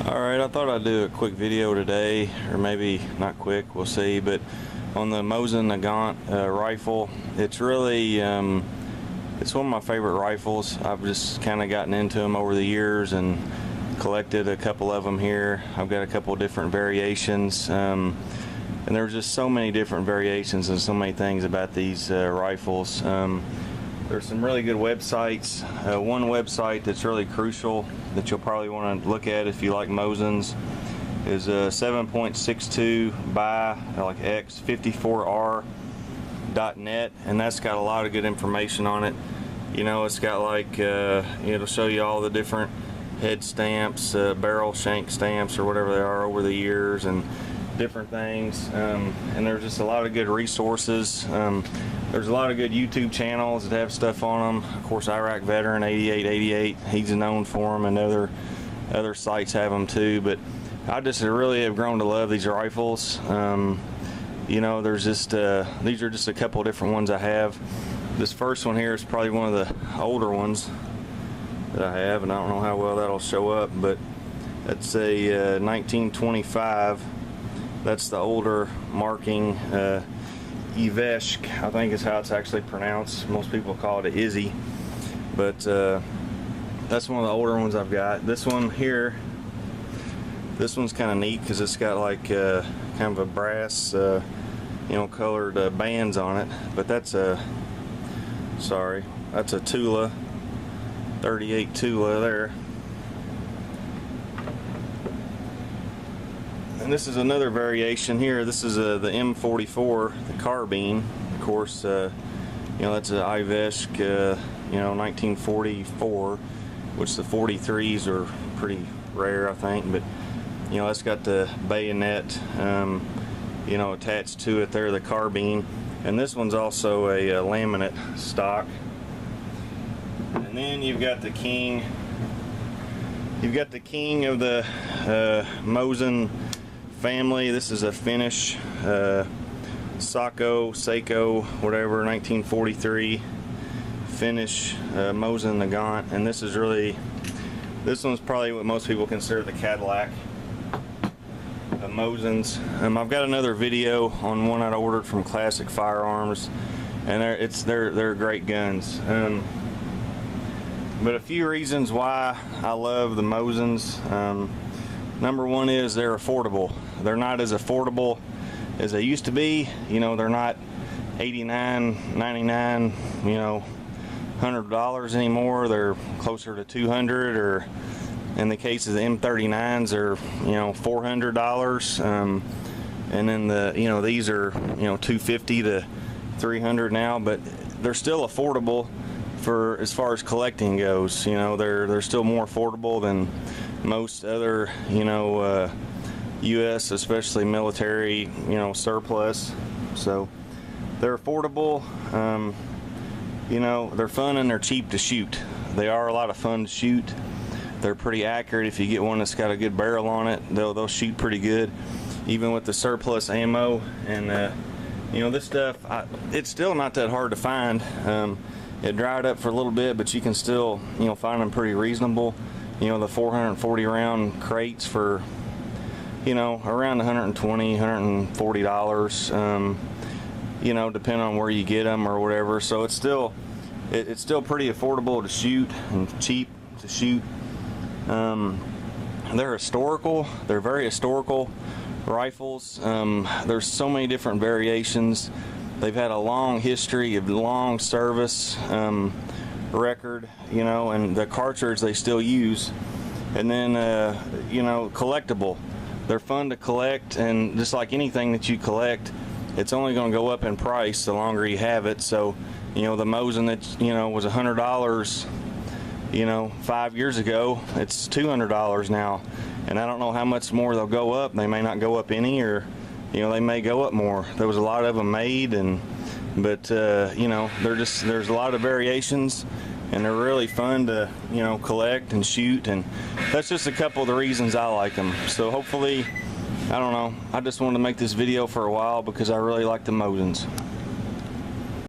Alright, I thought I'd do a quick video today, or maybe not quick, we'll see, but on the Mosin Nagant rifle. It's really, it's one of my favorite rifles. I've just kind of gotten into them over the years and collected a couple of them here. I've got a couple of different variations, and there's just so many different variations and so many things about these rifles. There's some really good websites. One website that's really crucial that you'll probably want to look at if you like Mosins is 7.62 by x54r.net, and that's got a lot of good information on it. You know, it's got like it'll show you all the different head stamps, barrel shank stamps, or whatever they are over the years, and different things. And there's just a lot of good resources. There's a lot of good YouTube channels that have stuff on them. Of course, Iraq Veteran 8888, he's known for them, and other sites have them too. But I just really have grown to love these rifles. You know, there's just these are just a couple of different ones I have. This first one here is probably one of the older ones that I have, and I don't know how well that'll show up, but that's a 1925. That's the older marking. Iveshk, I think is how it's actually pronounced. Most people call it a Izzy, but that's one of the older ones I've got. This one here, this one's kind of neat because it's got like kind of a brass, you know, colored bands on it. But that's a, sorry, that's a Tula, 38 Tula there. And this is another variation here. This is the M44, the carbine. Of course, you know, that's an Iveshk, you know, 1944, which the 43s are pretty rare, I think. But you know, it's got the bayonet, you know, attached to it there, the carbine. And this one's also a laminate stock. And then you've got the king. You've got the king of the Mosin family. This is a Finnish Seikko, whatever, 1943 Finnish Mosin Nagant, and this is really, this one's probably what most people consider the Cadillac of Mosins. I've got another video on one I ordered from Classic Firearms, and they're great guns. But a few reasons why I love the Mosins. Number one is they're affordable. They're not as affordable as they used to be. You know, they're not $89, $99, you know, $100 anymore. They're closer to $200, or in the case of the M39s, they're, you know, $400. And then the, you know, these are, you know, $250 to $300 now, but they're still affordable for as far as collecting goes. You know, they're still more affordable than most other, you know, U.S., especially military, you know, surplus. So they're affordable. You know, they're fun and they're cheap to shoot. They are a lot of fun to shoot. They're pretty accurate. If you get one that's got a good barrel on it, they'll shoot pretty good, even with the surplus ammo. And you know, this stuff, it's still not that hard to find. It dried up for a little bit, but you can still, you know, find them pretty reasonable. You know, the 440 round crates for, you know, around $120, $140, you know, depending on where you get them or whatever. So it's still pretty affordable to shoot and cheap to shoot. They're historical. They're very historical rifles. There's so many different variations. They've had a long history of long service record, you know, and the cartridge they still use. And then you know, collectible. They're fun to collect, and just like anything that you collect, it's only going to go up in price the longer you have it. So, you know, the Mosin that, you know, was $100, you know, 5 years ago, it's $200 now. And I don't know how much more they'll go up. They may not go up any, or, you know, they may go up more. There was a lot of them made, but you know, there's a lot of variations, and they're really fun to, you know, collect and shoot. And that's just a couple of the reasons I like them. So hopefully, I don't know, I just wanted to make this video for a while because I really like the Mosins.